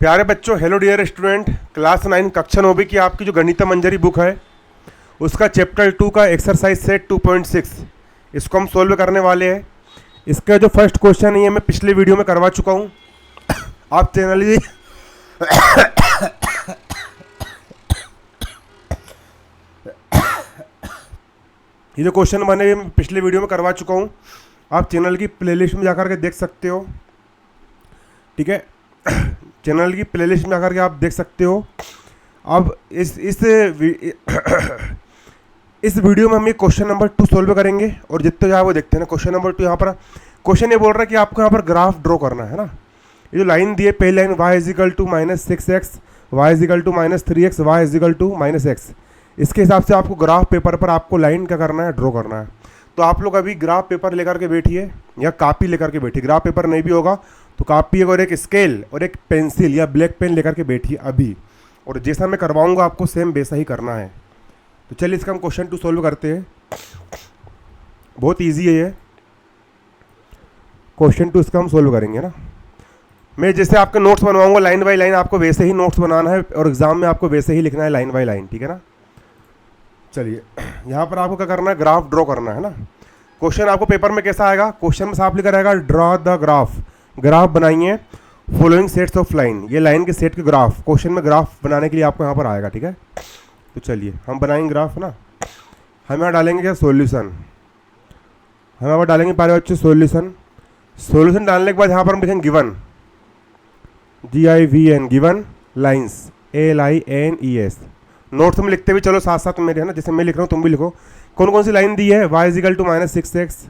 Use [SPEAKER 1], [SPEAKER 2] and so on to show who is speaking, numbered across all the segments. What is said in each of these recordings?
[SPEAKER 1] प्यारे बच्चों, hello dear student, class 9 कक्षा 9 की आपकी जो गणित मंजरी बुक है उसका चैप्टर 2 का एक्सरसाइज सेट 2.6 इसको हम सोल्व करने वाले हैं। इसका जो फर्स्ट क्वेश्चन है ये मैं पिछले वीडियो में करवा चुका हूँ। आप चैनल ये जो क्वेश्चन बने मैं पिछले वीडियो में करवा चुका हूँ। आप चैनल की प्लेलिस्ट में जाकर के देख सकते हो, ठीक है। चैनल की प्लेलिस्ट में जाकर के आप देख सकते हो। अब इस वीडियो में हम ये क्वेश्चन नंबर 2 सोल्व करेंगे और जितने जो है वो देखते हैं ना। क्वेश्चन नंबर 2 यहाँ पर क्वेश्चन ये बोल रहा है कि आपको यहाँ पर ग्राफ ड्रॉ करना है ना। ये जो लाइन दी है पहली line y equal to -6x, y equal to -3x, y equal to -x, इसके हिसाब से आपको ग्राफ पेपर पर आपको लाइन क्या करना है, ड्रॉ करना है। तो आप लोग अभी ग्राफ पेपर लेकर के बैठिए या कापी लेकर के बैठिए। ग्राफ पेपर नहीं भी होगा तो कापी और एक स्केल और एक पेंसिल या ब्लैक पेन लेकर के बैठिए अभी, और जैसा मैं करवाऊंगा आपको सेम वैसा ही करना है। तो चलिए इसका हम क्वेश्चन 2 सोल्व करते हैं। बहुत इजी है ये क्वेश्चन 2, इसका हम सोल्व करेंगे ना। मैं जैसे आपके नोट्स बनवाऊंगा लाइन बाय लाइन, आपको वैसे ही नोट्स बनाना है और एग्जाम में आपको वैसे ही लिखना है लाइन बाय लाइन, ठीक है ना। चलिए यहाँ पर आपको क्या करना है, ग्राफ ड्रॉ करना है ना। क्वेश्चन आपको पेपर में कैसा आएगा, क्वेश्चन में साफ लिखा रहेगा ड्रॉ द ग्राफ, ग्राफ बनाइए फॉलोइंग सेट्स ऑफ लाइन, ये लाइन के सेट के ग्राफ। क्वेश्चन में ग्राफ बनाने के लिए आपको यहाँ पर आएगा, ठीक है। तो चलिए हम बनाएंगे ग्राफ ना। हम यहाँ डालेंगे क्या, सॉल्यूशन। हम यहाँ पर डालेंगे पहले बच्चे सॉल्यूशन। सॉल्यूशन डालने के बाद यहाँ पर हम लिखेंगे given, GIVN, given lines, LINES। Notes में लिखते हुए चलो साथ साथ मेरे, है ना। जैसे मैं लिख रहा हूँ तुम भी लिखो। कौन कौन सी लाइन दी है, y equal to -6x,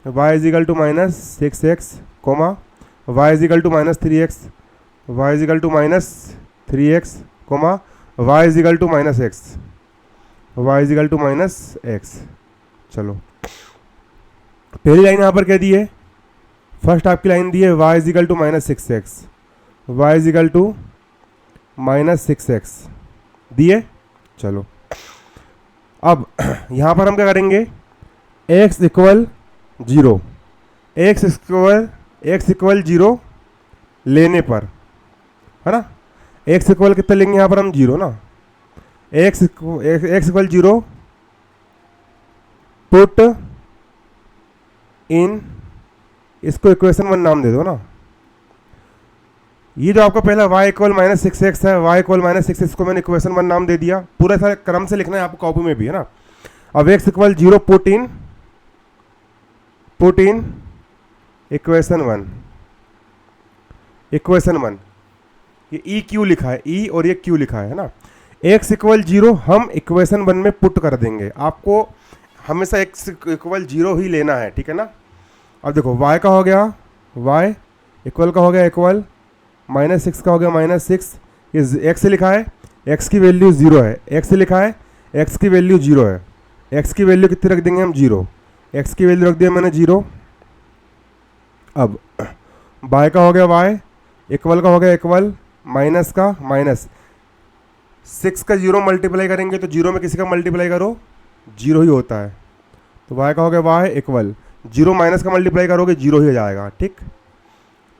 [SPEAKER 1] y equal to -6x, comma y equal to -3x, y equal to -3x, comma y equal to -x, y equal to -x। चलो पहली लाइन यहाँ पर क्या दी है, फर्स्ट आपकी लाइन दी है y equal to -6x, y equal to -6x दिए। चलो अब यहाँ पर हम क्या करेंगे, x इक्वल 0, x इक्वल 0 लेने पर, है ना। x इक्वल कितना लेंगे यहाँ पर हम, 0 ना। x इक्वल 0 पुट इन, इसको इक्वेशन 1 नाम दे दो ना। ये जो आपका पहला y इक्वल -6x है, y इक्वल -6x को मैंने इक्वेशन 1 नाम दे दिया। पूरा सारा क्रम से लिखना है आपको कॉपी में भी, है ना। अब x equal 0 put in equation 1, equation 1। ये ई क्यू लिखा है, ई और ये क्यू लिखा है ना। x इक्वल 0 हम इक्वेशन 1 में पुट कर देंगे। आपको हमेशा x इक्वल 0 ही लेना है, ठीक है ना। अब देखो y का हो गया, y इक्वल का हो गया इक्वल, -6 का हो गया -6। ये x लिखा है, x की वैल्यू 0 है, x लिखा है, x की वैल्यू 0 है। x की वैल्यू कितनी रख देंगे हम, 0। x की वैल्यू रख दिया मैंने 0। अब y का हो गया y, इक्वल का हो गया इक्वल, माइनस का माइनस। 6 का 0 मल्टीप्लाई करेंगे तो 0 में किसी का मल्टीप्लाई करो 0 ही होता है। तो y का हो गया y इक्वल 0 माइनस का मल्टीप्लाई करोगे 0 ही हो जाएगा, ठीक।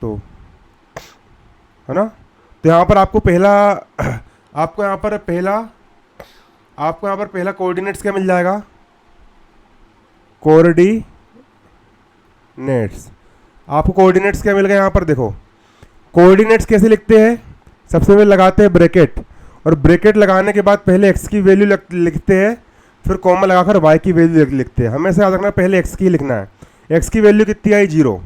[SPEAKER 1] तो है ना। तो यहाँ पर आपको यहाँ पर पहला कोऑर्डिनेट्स क्या मिल जाएगा, कोऑर्डिनेट्स। आपको कोऑर्डिनेट्स क्या मिल गया यहाँ पर, देखो कोऑर्डिनेट्स कैसे लिखते हैं, सबसे पहले लगाते हैं ब्रैकेट, और ब्रैकेट लगाने के बाद पहले x की वैल्यू लिखते हैं, फिर कॉमा लगाकर y की वैल्यू लिखते हैं। हमेशा याद रखना पहले x की लिखना है। x की वैल्यू कितनी आई, 0,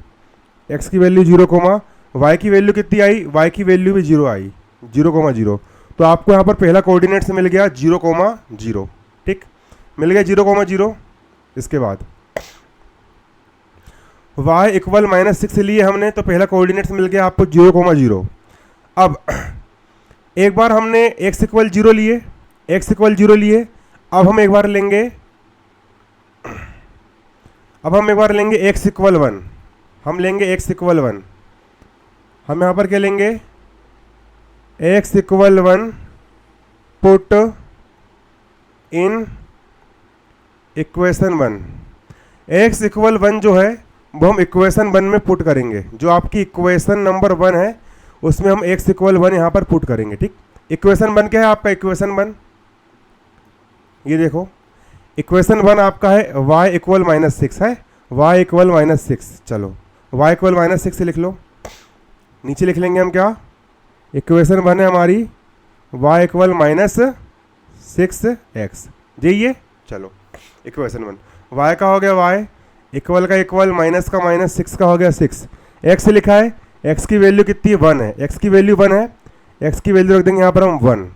[SPEAKER 1] x की वैल्यू 0, कोमा y की वैल्यू कितनी आई, y की वैल्यू भी 0 आई, 0,0। तो आपको यहाँ पर पहला कोऑर्डिनेट से मिल गया 0,0, ठीक, मिल गया 0,0। इसके बाद y इक्वल -6 लिए हमने, तो पहला कोऑर्डिनेट मिल गया आपको 0,0। अब एक बार हमने x इक्वल 0 लिए, अब हम एक बार लेंगे x इक्वल 1। हम लेंगे x इक्वल 1। हम यहाँ पर क्या लेंगे, x equal 1 put in equation 1। x equal 1 जो है वो हम इक्वेशन 1 में पुट करेंगे। जो आपकी इक्वेशन नंबर 1 है उसमें हम x इक्वल 1 यहाँ पर पुट करेंगे। ठीक, इक्वेशन 1 क्या है आपका? इक्वेशन 1 ये देखो, इक्वेशन 1 आपका है y इक्वल -6 है, y इक्वल -6। चलो y इक्वल -6 लिख लो, नीचे लिख लेंगे हम क्या, इक्वेशन 1 है हमारी y इक्वल -6x, जाइए। चलो इक्वेशन 1 y का हो गया y इक्वल का इक्वल माइनस का माइनस 6 का हो गया 6, x लिखा है, x की वैल्यू कितनी है? 1 है, x की वैल्यू 1 है, x की वैल्यू रख देंगे यहाँ पर हम 1।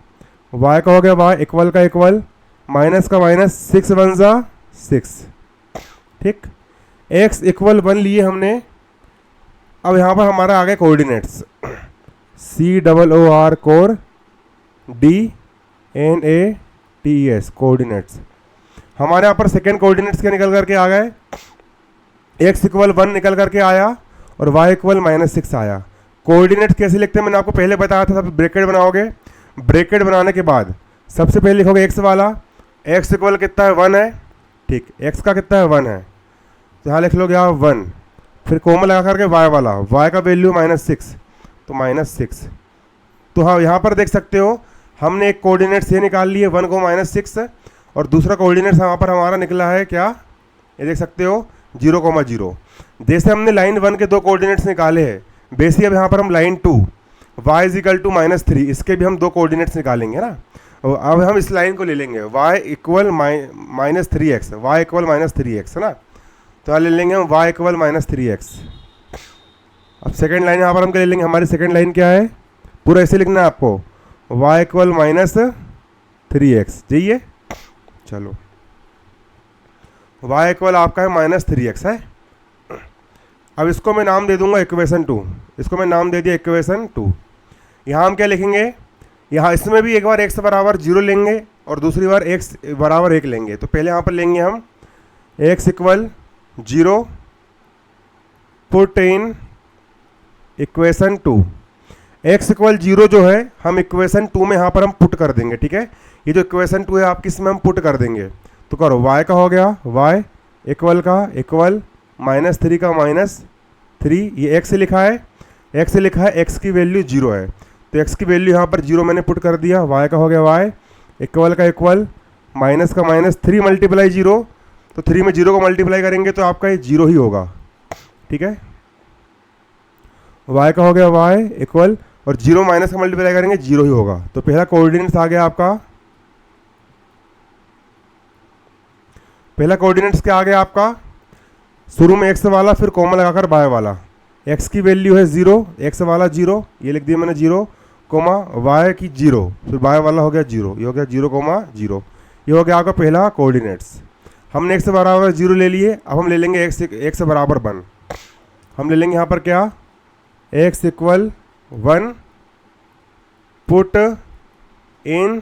[SPEAKER 1] y का हो गया y इक्वल का इक्वल माइनस का माइनस 6 1 जा 6। ठीक, x इक्वल 1 लिए हमने। अब यहाँ पर हमारा आ गया coordinates, COOR core DNATES coordinates. हमारे यहाँ पर सेकेंड कोऑर्डिनेट्स क्या निकल करके आ गए? x इक्वल 1 निकल करके आया और y इक्वल -6 आया। कोऑर्डिनेट्स कैसे लिखते हैं मैंने आपको पहले बताया था। सब ब्रैकेट बनाओगे, ब्रैकेट बनाने के बाद सबसे पहले लिखोगे x वाला, x इक्वल कितना है? 1 है। ठीक, x का कितना है? 1 है, तो यहाँ लिख लोगे आप 1, फिर कोमा लगा करके y वाला, y का वैल्यू -6 तो -6। तो हाँ, यहाँ पर देख सकते हो हमने एक कोऑर्डिनेट्स ये निकाल लिए 1 को -6, और दूसरा कोऑर्डिनेट्स यहाँ पर हमारा निकला है क्या, ये देख सकते हो 0,0। जैसे हमने लाइन 1 के दो कोऑर्डिनेट्स निकाले हैं, बेसिक अब यहाँ पर हम लाइन 2 y इक्वल टू -3 इसके भी हम दो कोऑर्डिनेट्स निकालेंगे ना। और अब हम इस लाइन को ले लेंगे y equal -3x, y equal -3x है ना, तो यहाँ ले लेंगे हम y इक्वल -3x। अब सेकेंड लाइन यहाँ पर हम क्या ले लेंगे? हमारी सेकेंड लाइन क्या है? पूरा ऐसे लिखना है आपको, y इक्वल -3x, जाइए। चलो y इक्वल आपका है -3x है। अब इसको मैं नाम दे दूंगा इक्वेशन 2, इसको मैं नाम दे दिया इक्वेशन 2। यहाँ हम क्या लिखेंगे? यहाँ इसमें भी एक बार x बराबर 0 लेंगे और दूसरी बार x बराबर 1 लेंगे। तो पहले यहाँ पर लेंगे हम x equal 0 put in equation 2। x equal 0 जो है हम इक्वेशन 2 में यहाँ पर हम पुट कर देंगे। ठीक है, ये जो इक्वेशन 2 है आपकी, इसमें हम पुट कर देंगे। तो करो, y का हो गया y इक्वल का इक्वल -3 का -3, ये x लिखा है, x लिखा है, x की वैल्यू 0 है, तो x की वैल्यू यहाँ पर 0 मैंने पुट कर दिया। y का हो गया y इक्वल का इक्वल माइनस का -3 मल्टीप्लाई 0, तो 3 में 0 को मल्टीप्लाई करेंगे तो आपका ये 0 ही होगा। ठीक है, y का हो गया y इक्वल, और 0 माइनस का मल्टीप्लाई करेंगे 0 ही होगा। तो पहला कोऑर्डिनेट्स आ गया आपका, पहला कोऑर्डिनेट्स क्या आ गया आपका? शुरू में x वाला, फिर कॉमा लगाकर y वाला, x की वैल्यू है 0, x वाला 0, ये लिख दिया मैंने 0, कोमा y की 0, फिर y वाला हो गया 0, ये हो गया 0,0। ये हो गया आपका पहला कोऑर्डिनेट्स। हमने x बराबर 0 ले लिए, अब हम ले लेंगे x बराबर 1। हम ले लेंगे यहाँ पर क्या, x equal 1 put in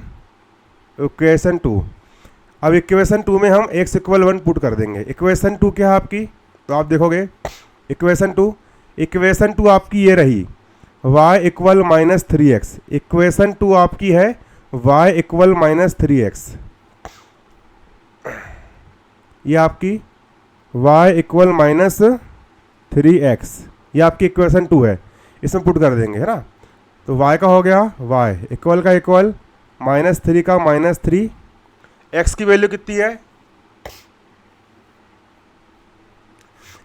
[SPEAKER 1] equation 2। अब इक्वेशन 2 में हम x इक्वल 1 पुट कर देंगे। इक्वेशन 2 क्या है आपकी? तो आप देखोगे इक्वेशन 2 आपकी ये रही, y इक्वल -3x। इक्वेशन 2 आपकी है y इक्वल -3x, ये आपकी y इक्वल -3x, ये आपकी इक्वेशन 2 है, इसमें पुट कर देंगे, है ना। तो y का हो गया y इक्वल का इक्वल -3 का -3, x की वैल्यू कितनी है?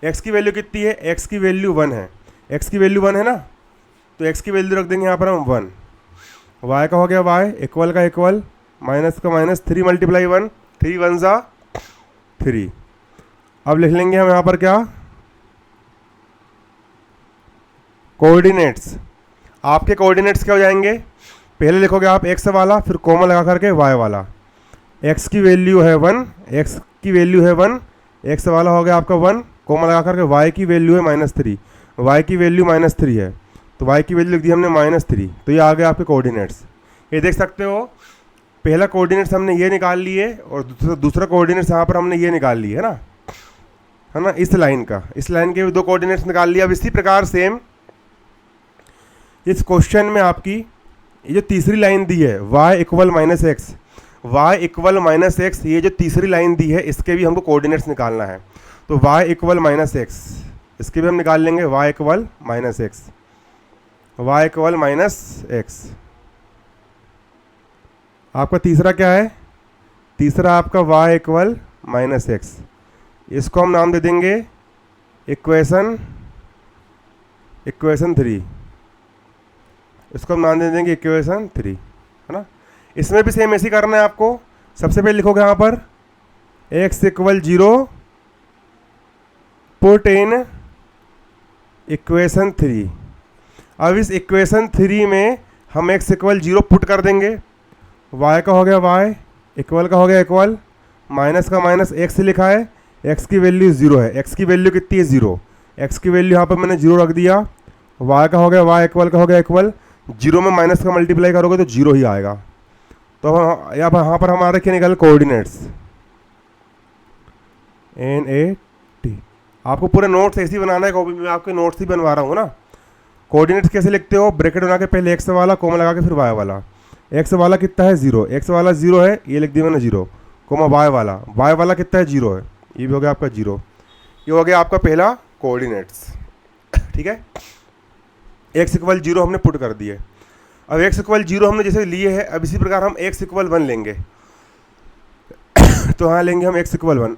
[SPEAKER 1] x की वैल्यू कितनी है? x की वैल्यू 1 है, x की वैल्यू 1 है ना, तो x की वैल्यू रख देंगे यहाँ पर हम 1। y का हो गया y इक्वल का इक्वल माइनस का -3 मल्टीप्लाई 1, 3 1 जा 3। अब लिख लेंगे हम यहाँ पर क्या, कोऑर्डिनेट्स। आपके कोऑर्डिनेट्स क्या हो जाएंगे? पहले लिखोगे आप x वाला, फिर कोमा लगा करके y वाला, x की वैल्यू है 1, x की वैल्यू है 1, x वाला हो गया आपका 1, कोमा लगा करके y की वैल्यू है -3, y की वैल्यू -3 है, तो y की वैल्यू लिख दी हमने -3। तो ये आ गए आपके कोऑर्डिनेट्स। ये देख सकते हो, पहला कोऑर्डिनेट्स हमने ये निकाल लिए और दूसरा कोऑर्डिनेट्स यहाँ पर हमने ये निकाल लिए, है ना, इस लाइन का, इस लाइन के भी दो कोऑर्डिनेट्स निकाल लिया। अब इसी प्रकार सेम इस क्वेश्चन में आपकी ये जो तीसरी लाइन दी है y equal -x, y equal -x, ये जो तीसरी लाइन दी है इसके भी हमको कोऑर्डिनेट्स निकालना है। तो y इक्वल -x, इसके भी हम निकाल लेंगे y equal -x। Y equal minus x. आपका तीसरा क्या है? तीसरा आपका y इक्वल माइनस एक्स। इसको हम नाम दे देंगे इक्वेशन 3। इसको हम नाम दे देंगे इक्वेशन 3, है ना। इसमें भी सेम ऐसे ही करना है आपको। सबसे पहले लिखोगे यहाँ पर x equal 0 put in equation 3। अब इस इक्वेशन 3 में हम x इक्वल 0 पुट कर देंगे। y का हो गया y, इक्वल का हो गया इक्वल, माइनस का माइनस, x लिखा है, x की वैल्यू 0 है। x की वैल्यू कितनी है? 0। x की वैल्यू यहाँ पर मैंने 0 रख दिया। y का हो गया y, इक्वल का हो गया इक्वल। 0 में माइनस का मल्टीप्लाई करोगे तो 0 ही आएगा। तो अब यहाँ पर हमारे क्या निकल कोऑर्डिनेट्स NAT। आपको पूरे नोट्स ऐसे ही बनाना है, कॉपी में आपके नोट्स ही बनवा रहा हूँ ना। कोऑर्डिनेट्स कैसे लिखते हो? ब्रैकेट बना के पहले x वाला कोमा लगा के फिर y वाला। x वाला कितना है? 0। x वाला 0 है, ये लिख दिया मैंने 0, कोमा y वाला कितना है? 0 है, ये भी हो गया आपका 0। ये हो गया आपका पहला कोऑर्डिनेट्स, ठीक है। x इक्वल 0 हमने पुट कर दिए। अब x इक्वल 0 हमने जैसे लिए है, अब इसी प्रकार हम x इक्वल 1 लेंगे। तो हाँ लेंगे हम x equal 1।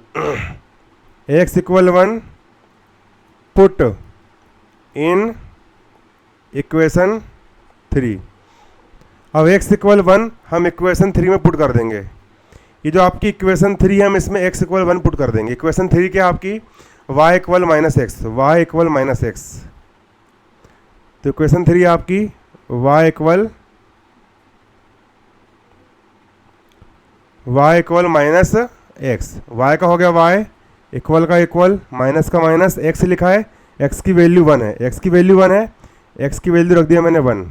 [SPEAKER 1] x equal 1 put in equation 3। अब x इक्वल 1 हम इक्वेशन 3 में पुट कर देंगे। ये जो आपकी इक्वेशन 3 है हम इसमें x इक्वल 1 पुट कर देंगे। इक्वेशन 3 क्या आपकी? y equal minus x, y equal minus x. तो इक्वेशन 3 आपकी y equal minus x. y का हो गया y, इक्वल का इक्वल, माइनस का माइनस, x लिखा है, x की वैल्यू 1 है, x की वैल्यू 1 है, x की वैल्यू रख दिया मैंने 1।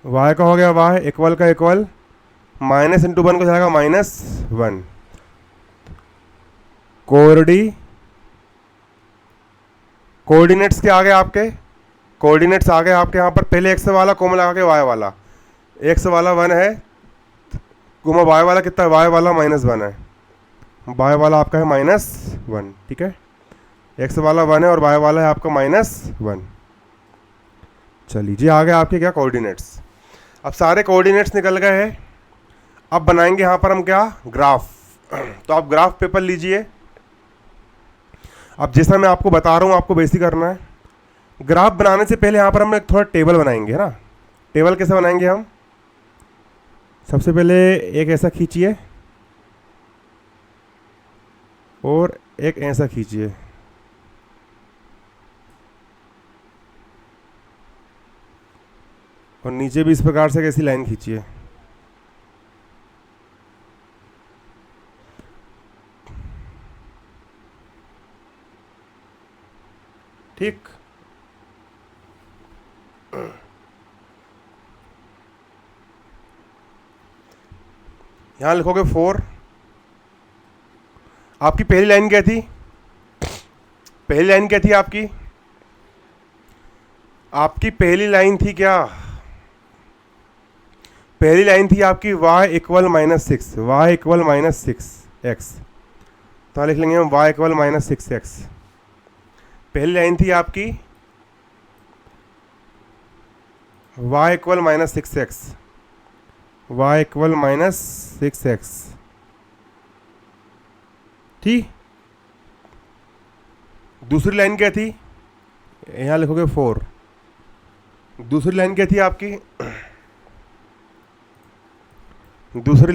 [SPEAKER 1] y का हो गया y, इक्वल का इक्वल, माइनस इंटू 1 को जाएगा -1। कोऑर्डिनेट्स के आगे आपके कोऑर्डिनेट्स आ गए आपके यहाँ पर। पहले x वाला कोमा लगा के y वाला, x वाला 1 है, कोमा y वाला कितना है? y वाला -1 है, y वाला आपका है -1, ठीक है। x वाला 1 है और y वाला है आपका -1। चलिए जी, आ गए आपके क्या? कोऑर्डिनेट्स। अब सारे कोऑर्डिनेट्स निकल गए हैं। अब बनाएंगे यहाँ पर हम क्या? ग्राफ। तो आप ग्राफ पेपर लीजिए। अब जैसा मैं आपको बता रहा हूँ आपको वैसे ही करना है। ग्राफ बनाने से पहले यहाँ पर हम एक थोड़ा टेबल बनाएंगे, है ना। टेबल कैसे बनाएंगे हम? सबसे पहले एक ऐसा खींचिए और एक ऐसा खींचिए। और नीचे भी इस प्रकार से कैसी लाइन खींचिए। ठीक। यहां लिखोगे 4। आपकी पहली लाइन क्या थी? पहली लाइन क्या थी आपकी? आपकी पहली लाइन थी क्या? पहली लाइन थी आपकी y equal -6, y equal -6x। तो लिख लेंगे हम y इक्वल -6x। पहली लाइन थी आपकी y equal -6x, y equal -6x, ठीक। दूसरी लाइन क्या थी? यहाँ लिखोगे 4। दूसरी लाइन क्या थी आपकी? दूसरी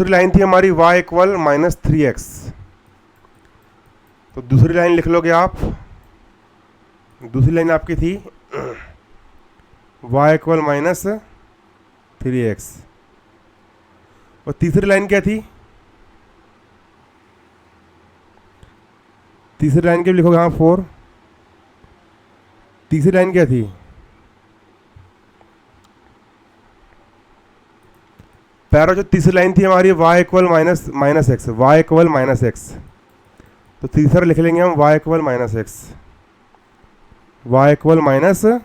[SPEAKER 1] लाइन थी हमारी y इक्वल -3x। तो दूसरी लाइन लिख लोगे आप। दूसरी लाइन आपकी थी y इक्वल -3x। और तीसरी लाइन क्या थी? तीसरी लाइन के लिखोगे हाँ 4। तीसरी लाइन क्या थी? पैरा जो तीसरी लाइन थी हमारी y equal -x, y equal -x। तो तीसरा लिख लेंगे हम y equal -x, y equal -x।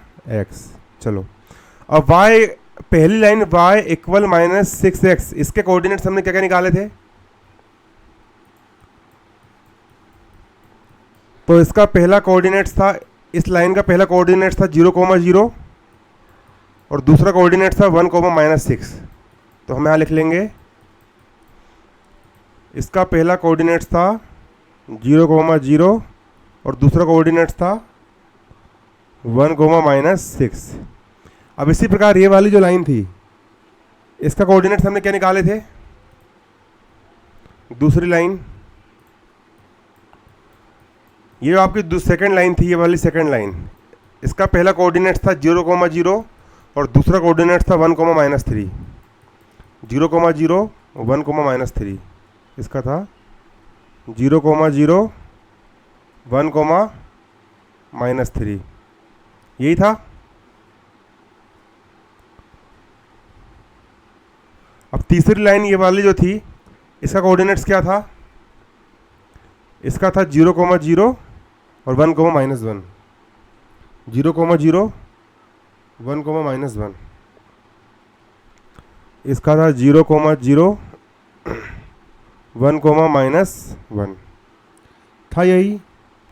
[SPEAKER 1] चलो अब y, पहली लाइन y इक्वल -6x, इसके कोऑर्डिनेट्स हमने क्या क्या निकाले थे? तो इसका पहला कोऑर्डिनेट्स था, इस लाइन का पहला कोऑर्डिनेट्स था 0,0 और दूसरा कोऑर्डिनेट था 1,-6। तो हम यहाँ लिख लेंगे इसका पहला कोऑर्डिनेट्स था 0,0 और दूसरा कोऑर्डिनेट्स था 1,-6। अब इसी प्रकार ये वाली जो लाइन थी इसका कोऑर्डिनेट्स हमने क्या निकाले थे, दूसरी लाइन, ये जो आपकी सेकंड लाइन थी, ये वाली सेकंड लाइन, इसका पहला कोऑर्डिनेट्स था 0,0 और दूसरा कोऑर्डिनेट्स था 1,-3। 0,0 1,-3 इसका था 0,0 1,-3, यही था। अब तीसरी लाइन ये वाली जो थी इसका कोऑर्डिनेट्स क्या था, इसका था 0,0 और 1,-1। 0,0 1,-1 इसका था 0,0 1,-1 था, यही,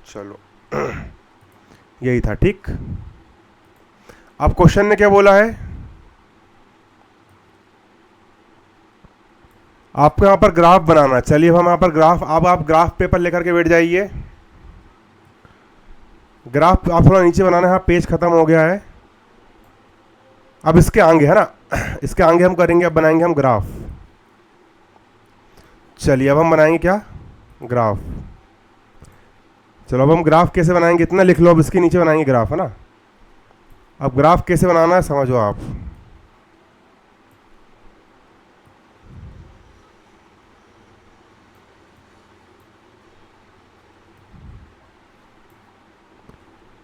[SPEAKER 1] चलो यही था, ठीक। अब क्वेश्चन ने क्या बोला है, आपको यहाँ पर ग्राफ बनाना। चलिए हम यहाँ पर ग्राफ, अब आप ग्राफ पेपर लेकर के बैठ जाइए। ग्राफ आप थोड़ा नीचे बनाना है, पेज खत्म हो गया है। अब इसके आगे है ना, इसके आगे हम करेंगे, अब बनाएंगे हम ग्राफ। चलिए अब हम बनाएंगे क्या, ग्राफ। चलो अब हम ग्राफ कैसे बनाएंगे, इतना लिख लो, अब इसके नीचे बनाएंगे ग्राफ, है ना। अब ग्राफ कैसे बनाना है समझो आप।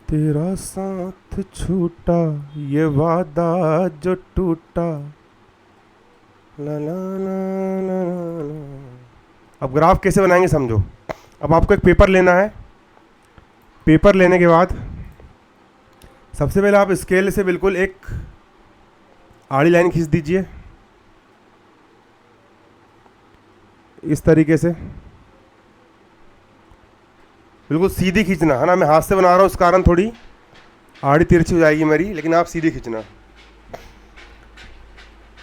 [SPEAKER 1] तेरा साथ छूटा ये वादा जो टूटा, ला ला ला ला ला। अब ग्राफ कैसे बनाएंगे समझो। अब आपको एक पेपर लेना है, पेपर लेने के बाद सबसे पहले आप स्केल से बिल्कुल एक आड़ी लाइन खींच दीजिए इस तरीके से, बिल्कुल सीधी खींचना है ना। मैं हाथ से बना रहा हूँ, उस कारण थोड़ी आड़ी तिरछी हो जाएगी मेरी, लेकिन आप सीधी खींचना।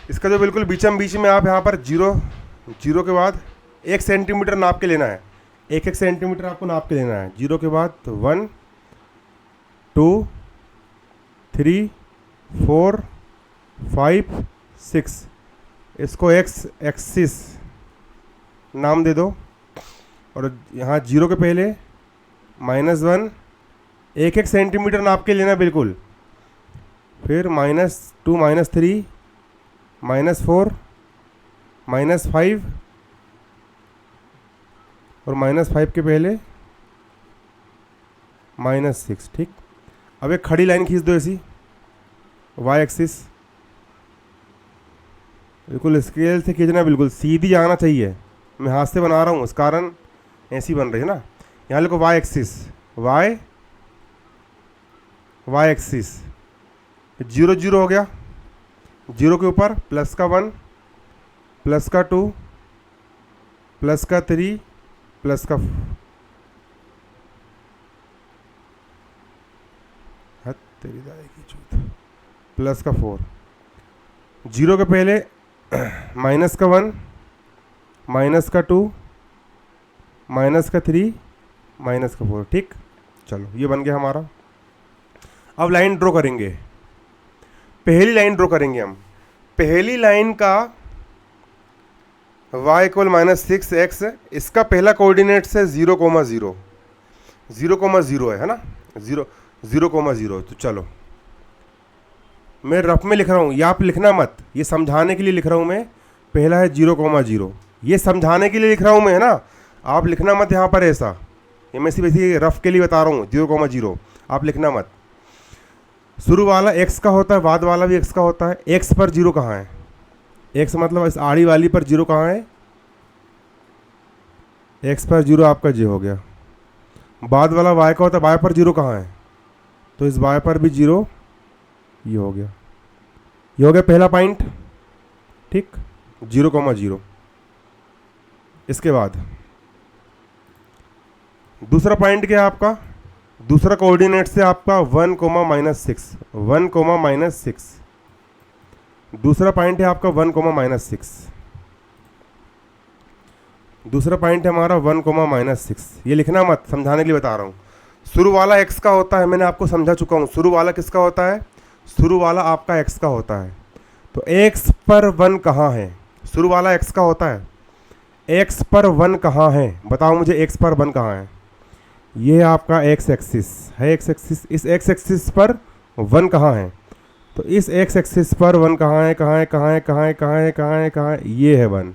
[SPEAKER 1] इसका जो बिल्कुल बीचम बीच में आप यहाँ पर 0 के बाद 1 सेंटीमीटर नाप के लेना है, 1 सेंटीमीटर आपको नाप के लेना है। 0 के बाद 1 2 3 4 5 6, इसको एक्स एक्सिस नाम दे दो। और यहाँ 0 के पहले -1, 1 सेंटीमीटर नाप के लेना बिल्कुल। फिर -2 -3 -4 -5 और -5 के पहले -6, ठीक। अब एक खड़ी लाइन खींच दो ऐसी, y एक्सिस, बिल्कुल स्केल से खींचना, बिल्कुल सीधी जाना चाहिए। मैं हाथ से बना रहा हूँ, उस कारण ऐसी बन रही है ना। यहाँ लिखो y एक्सिस, y एक्सिस, 0 0 हो गया। 0 के ऊपर प्लस का 1 प्लस का 2 प्लस का 3 प्लस का तेरी दाई की चूत, प्लस का 4। 0 के पहले माइनस का 1 माइनस का 2 माइनस का 3 माइनस का 4, ठीक। चलो ये बन गया हमारा। अब लाइन ड्रॉ करेंगे, पहली लाइन ड्रॉ करेंगे हम। पहली लाइन का y = -6x, इसका पहला कोऑर्डिनेट है 0,0 0,0 है ना, 0,0। तो चलो मैं रफ में लिख रहा हूँ, ये आप लिखना मत, ये समझाने के लिए लिख रहा हूँ मैं। पहला है 0,0, ये समझाने के लिए लिख रहा हूँ मैं, है ना। आप लिखना मत यहाँ पर ऐसा, ये मैं सिर्फ इसी रफ के लिए बता रहा हूँ। 0,0 आप लिखना मत। शुरू वाला x का होता है, बाद वाला भी x का होता है। x पर 0 कहाँ है, x मतलब इस आड़ी वाली पर 0 कहाँ है, x पर 0 आपका j हो गया। बाद वाला y का होता है, y पर 0 कहाँ है, तो इस y पर भी 0, ये हो गया। ये हो गया पहला पॉइंट, ठीक, 0,0। इसके बाद दूसरा पॉइंट क्या है आपका, दूसरा कोऑर्डिनेट से आपका 1 कोमा -6, 1 कोमा -6, दूसरा पॉइंट है आपका 1 कोमा -6, दूसरा पॉइंट है हमारा 1 कोमा -6। ये लिखना मत, समझाने के लिए बता रहा हूँ। शुरू वाला x का होता है, मैंने आपको समझा चुका हूँ। शुरू वाला किसका होता है, शुरू वाला आपका x का होता है। तो x पर 1 कहाँ है, शुरू वाला x का होता है, x पर 1 कहाँ है, बताओ मुझे x पर 1 कहाँ है। ये आपका x एक्सिस है, x एक्सिस, इस x एक्सिस पर 1 कहाँ है, तो इस x एक्सिस पर 1 कहाँ है, कहाँ है, कहाँ है, कहाँ है, कहाँ है, कहाँ है, कहाँ है, ये है 1,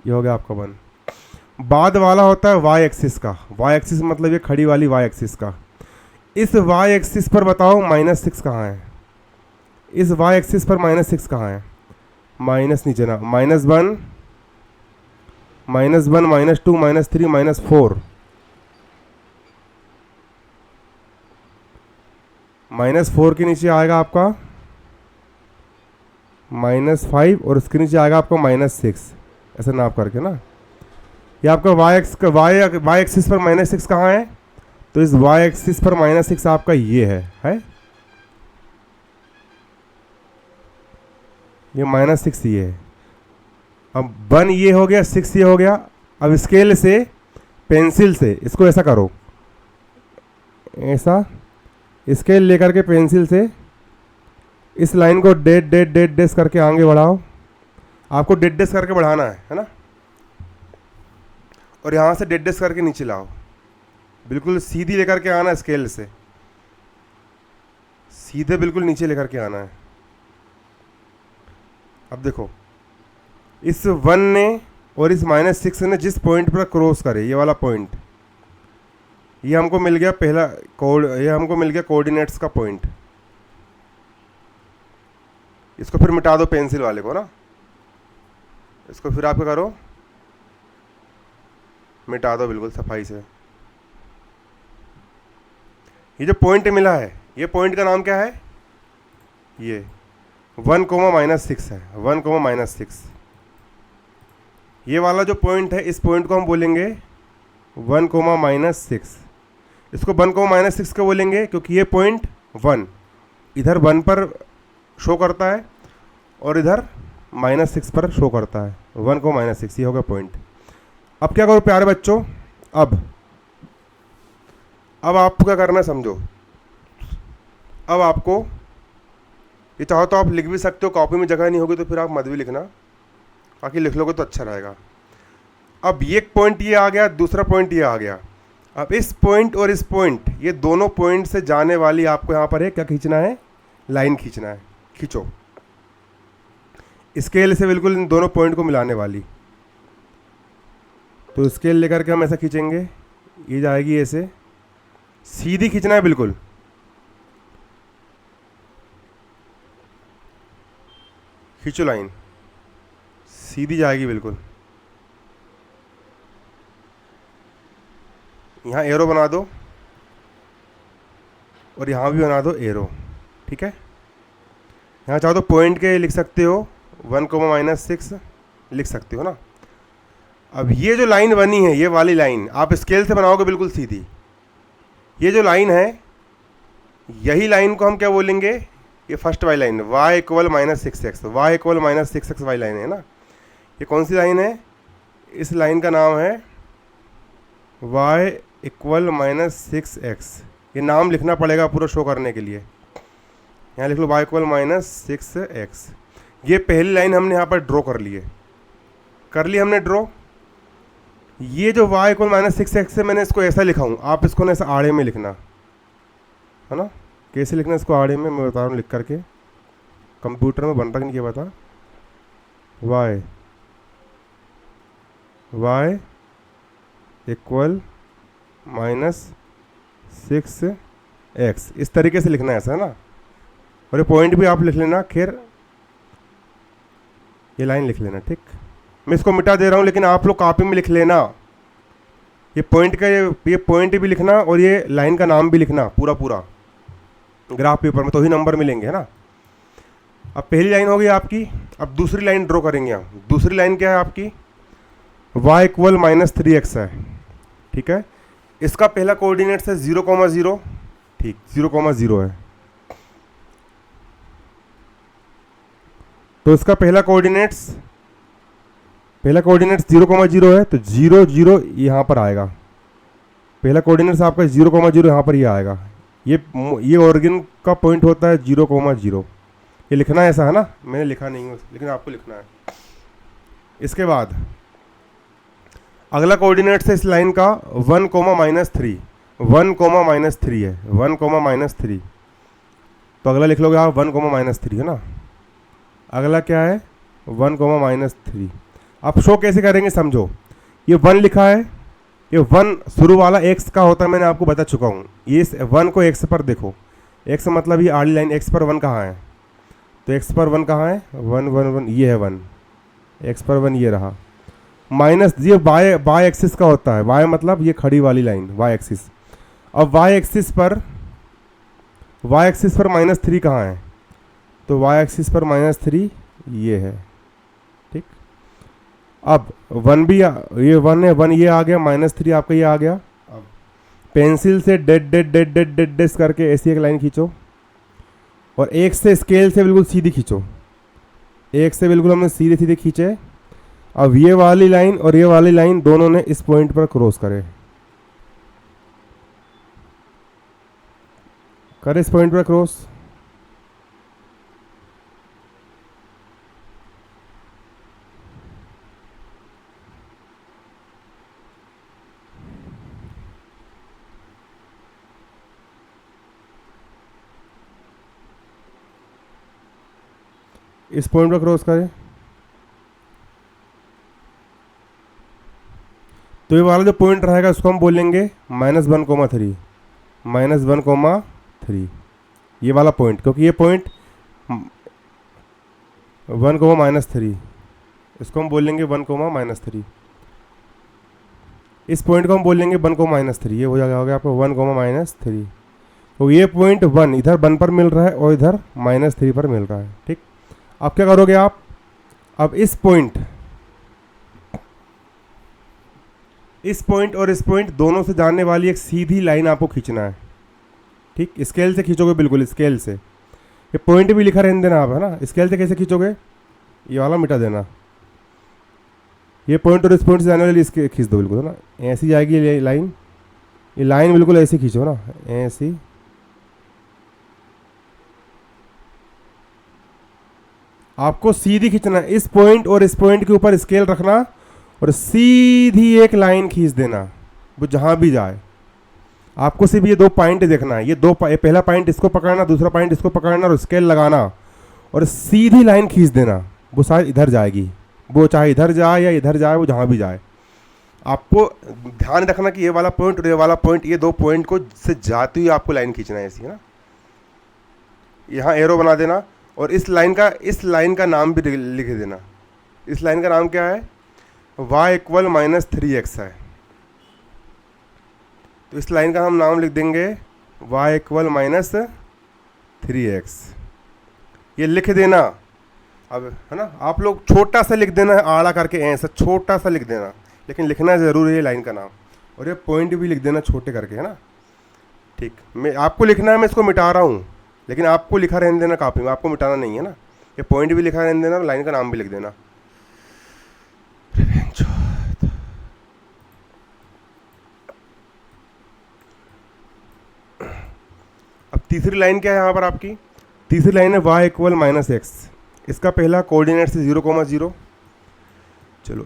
[SPEAKER 1] ये हो गया आपका 1। बाद वाला होता है y एक्सिस का, y एक्सिस मतलब ये खड़ी वाली y एक्सिस का। इस y एक्सिस पर बताओ -6 कहाँ है, इस y एक्सिस पर -6 कहाँ है, माइनस नीचे ना, -1, -1, -2, -3, -4, -4 के नीचे आएगा आपका -5 और उसके नीचे आएगा आपका -6, ऐसे नाप करके ना। ये आपका y एक्सिस पर -6 कहाँ है, तो इस y एक्सिस पर -6 आपका ये है ये -6 ये है। अब 1 ये हो गया, 6 ये हो गया। अब स्केल से, पेंसिल से इसको ऐसा करो, ऐसा स्केल लेकर के पेंसिल से इस लाइन को डेट करके आगे बढ़ाओ। आपको डेट करके बढ़ाना है ना, और यहाँ से डेट करके नीचे लाओ, बिल्कुल सीधी लेकर के आना, स्केल से सीधे बिल्कुल नीचे लेकर के आना है। अब देखो, इस 1 ने और इस -6 ने जिस पॉइंट पर क्रॉस करे, ये वाला पॉइंट, ये हमको मिल गया पहला ये हमको मिल गया कोऑर्डिनेट्स का पॉइंट। इसको फिर मिटा दो पेंसिल वाले को ना, इसको फिर आप क्या करो, मिटा दो बिल्कुल सफाई से। ये जो पॉइंट मिला है, ये पॉइंट का नाम क्या है, ये 1 कोमा -6 है, 1 कोमा -6। ये वाला जो पॉइंट है, इस पॉइंट को हम बोलेंगे 1 कोमा -6। इसको 1 कोमा -6 का बोलेंगे क्योंकि ये पॉइंट 1 इधर 1 पर शो करता है और इधर -6 पर शो करता है। 1 को -6 ये होगा पॉइंट। अब क्या करो प्यारे बच्चों, अब आपको क्या करना है समझो। अब आपको ये चाहो तो आप लिख भी सकते हो, कॉपी में जगह नहीं होगी तो फिर आप मत भी लिखना, बाकी लिख लोगे तो अच्छा रहेगा। अब ये एक पॉइंट ये आ गया, दूसरा पॉइंट ये आ गया। अब इस पॉइंट और इस पॉइंट, ये दोनों पॉइंट से जाने वाली आपको यहाँ पर है क्या खींचना है, लाइन खींचना है। खींचो स्केल से बिल्कुल इन दोनों पॉइंट को मिलाने वाली। तो स्केल लेकर के हम ऐसा खींचेंगे, ये जाएगी ऐसे, सीधी खींचना है बिल्कुल। खींचो लाइन, सीधी जाएगी बिल्कुल। यहाँ एरो बना दो और यहाँ भी बना दो एरो, ठीक है। यहाँ चाहो तो पॉइंट के लिख सकते हो, 1 कोमा -6 लिख सकते हो ना। अब ये जो लाइन बनी है, ये वाली लाइन आप स्केल से बनाओगे बिल्कुल सीधी। ये जो लाइन है, यही लाइन को हम क्या बोलेंगे, ये फर्स्ट वाली line y = -6x, y = -6x वाली लाइन है ना। ये कौन सी लाइन है, इस लाइन का नाम है y = -6x। ये नाम लिखना पड़ेगा पूरा शो करने के लिए। यहाँ लिख लो y = -6x। ये पहली लाइन हमने यहाँ पर ड्रॉ कर ली हमने ड्रॉ। ये जो y = -6x है, मैंने इसको ऐसा लिखा हूँ, आप इसको ना ऐसा आड़े में लिखना है ना। कैसे लिखना इसको आड़े में, मैं बता रहा हूँ लिख करके, कंप्यूटर में बन रहा नहीं, क्या बता, y = -6x, इस तरीके से लिखना है ऐसा है ना। और ये पॉइंट भी आप लिख लेना, खैर ये लाइन लिख लेना, ठीक। मैं इसको मिटा दे रहा हूँ, लेकिन आप लोग कॉपी में लिख लेना। ये पॉइंट का ये पॉइंट भी लिखना और ये लाइन का नाम भी लिखना पूरा ग्राफ पेपर में, तो ही नंबर मिलेंगे, है ना। अब पहली लाइन हो गई आपकी। अब दूसरी लाइन ड्रॉ करेंगे हम। दूसरी लाइन क्या है आपकी, y = -3x है। ठीक है। इसका पहला कोऑर्डिनेट्स है 0,0, ठीक 0,0 है, तो इसका पहला कोऑर्डिनेट्स 0,0 है, तो 0 0 यहाँ पर आएगा। पहला कोऑर्डिनेट्स आपका 0,0 यहाँ पर ही आएगा। ये ऑरिजिन का पॉइंट होता है 0,0। ये लिखना है ऐसा है ना, मैंने लिखा नहीं है लेकिन आपको लिखना है। इसके बाद अगला कोऑर्डिनेट्स है इस लाइन का 1,-3, 1,-3 है, 1,-3, तो अगला लिख लोगे आप 1,-3 है ना। अगला क्या है 1,-3। आप शो कैसे करेंगे समझो, ये 1 लिखा है, ये 1 शुरू वाला x का होता है, मैंने आपको बता चुका हूँ। ये इस 1 को x पर देखो, x मतलब ये आड़ी लाइन, x पर 1 कहाँ है, तो x पर 1 कहाँ है, 1 1 1, ये है 1, x पर 1 ये रहा। माइनस ये y एक्सिस का होता है, y मतलब ये खड़ी वाली लाइन y एक्सिस। अब y एक्सिस पर -3 कहाँ है, तो y एक्सिस पर -3 ये है, ठीक। अब 1 भी ये 1 है, 1 ये आ गया, -3 आपका ये आ गया। अब पेंसिल से डेड करके ऐसी एक लाइन खींचो, और एक से स्केल से बिल्कुल सीधी खींचो, एक से बिल्कुल हमने सीधे सीधे खींचे। अब ये वाली लाइन और ये वाली लाइन दोनों ने इस पॉइंट पर क्रॉस करे इस पॉइंट पर क्रॉस। इस पॉइंट पर क्रॉस करें, तो ये वाला जो पॉइंट रहेगा उसको हम बोलेंगे -1,3, -1,3, ये वाला पॉइंट, क्योंकि ये पॉइंट 1,-3, इसको हम बोलेंगे 1,-3। इस पॉइंट को हम बोलेंगे 1,-3, ये हो जाएगा आपको 1,-3। तो ये पॉइंट 1 इधर 1 पर मिल रहा है और इधर -3 पर मिल रहा है, ठीक। अब क्या करोगे आप, अब इस पॉइंट और इस पॉइंट दोनों से जाने वाली एक सीधी लाइन आपको खींचना है, ठीक। स्केल से खींचोगे, बिल्कुल स्केल से। ये पॉइंट भी लिखा रहने देना आप, है ना। स्केल से कैसे खींचोगे, ये वाला मिटा देना, ये पॉइंट और इस पॉइंट से जाने वाली इसके खींच दो बिल्कुल, है ना। ऐसी जाएगी ये लाइन बिल्कुल ऐसे खींचो ना, ऐसी। आपको सीधी खींचना है, इस पॉइंट और इस पॉइंट के ऊपर स्केल रखना और सीधी एक लाइन खींच देना, वो जहां भी जाए। आपको सिर्फ ये 2 पॉइंट देखना है, ये पहला पॉइंट इसको पकड़ना, दूसरा पॉइंट इसको पकड़ना और स्केल लगाना और सीधी लाइन खींच देना, वो शायद इधर जाएगी, वो चाहे इधर जाए या इधर जाए, वो जहाँ भी जाए। आपको ध्यान रखना कि ये वाला पॉइंट और ये वाला पॉइंट, ये 2 पॉइंट को से जाती हुई आपको लाइन खींचना है ऐसी, है ना। यहाँ एरो बना देना और इस लाइन का नाम भी लिख देना। इस लाइन का नाम क्या है, y = -3x है, तो इस लाइन का हम नाम लिख देंगे y = -3x। ये लिख देना। अब है ना, आप लोग छोटा सा लिख देना है, आड़ा करके ऐसा छोटा सा लिख देना, लेकिन लिखना ज़रूर है लाइन का नाम, और ये पॉइंट भी लिख देना छोटे करके, है ना, ठीक। मैं आपको लिखना है, मैं इसको मिटा रहा हूँ, लेकिन आपको लिखा रहने देना कापी में, आपको मिटाना नहीं है ना। ये पॉइंट भी लिखा रहने देना और लाइन का नाम भी लिख देना। अब तीसरी लाइन क्या है यहाँ पर आपकी, तीसरी लाइन है y = -x। इसका पहला कोऑर्डिनेट है 0,0। चलो,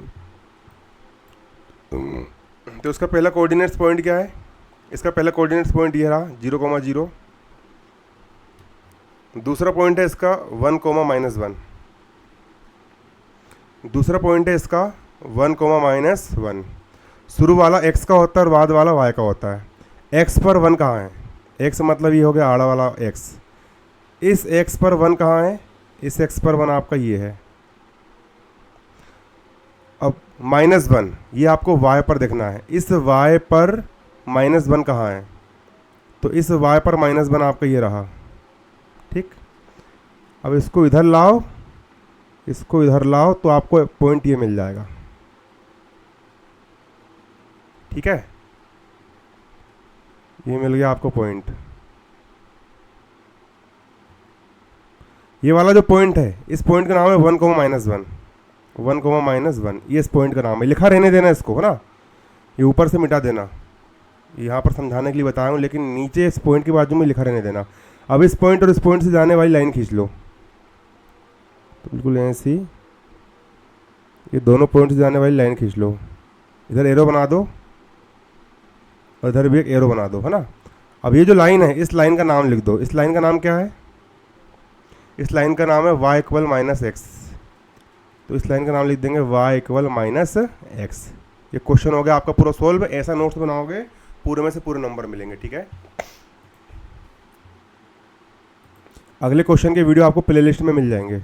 [SPEAKER 1] तो इसका पहला कोऑर्डिनेट्स पॉइंट क्या है, इसका पहला कोऑर्डिनेट्स पॉइंट ये रहा 0,0। दूसरा पॉइंट है इसका 1,-1। दूसरा पॉइंट है इसका 1,-1। शुरू वाला x का होता है और बाद वाला y का होता है। x पर 1 कहाँ है, x मतलब ये हो गया आड़ा वाला x। इस x पर 1 कहाँ है, इस x पर 1 आपका ये है। अब -1 ये आपको y पर देखना है, इस y पर -1 कहाँ है, तो इस y पर -1 आपका ये रहा, ठीक। अब इसको इधर लाओ, इसको इधर लाओ, तो आपको पॉइंट ये मिल जाएगा, ठीक है। ये मिल गया आपको पॉइंट। ये वाला जो पॉइंट है, इस पॉइंट का नाम है 1, -1, 1, -1, ये इस पॉइंट का नाम है। लिखा रहने देना इसको, है ना, ये ऊपर से मिटा देना, यहाँ पर समझाने के लिए बताया हूँ, लेकिन नीचे इस पॉइंट के बाजू में लिखा रहने देना। अब इस पॉइंट और इस पॉइंट से जाने वाली लाइन खींच लो, तो बिल्कुल ऐसी ये दोनों पॉइंट से जाने वाली लाइन खींच लो। इधर एरो बना दो और इधर भी एक एरो बना दो, है ना। अब ये जो लाइन है, इस लाइन का नाम लिख दो। इस लाइन का नाम क्या है? इस लाइन का नाम है y = -x। तो इस लाइन का नाम लिख देंगे y = -x। ये क्वेश्चन हो गया आपका पूरा सोल्व। ऐसा नोट्स बनाओगे पूरे में से पूरे नंबर मिलेंगे, ठीक है। अगले क्वेश्चन के वीडियो आपको प्लेलिस्ट में मिल जाएंगे।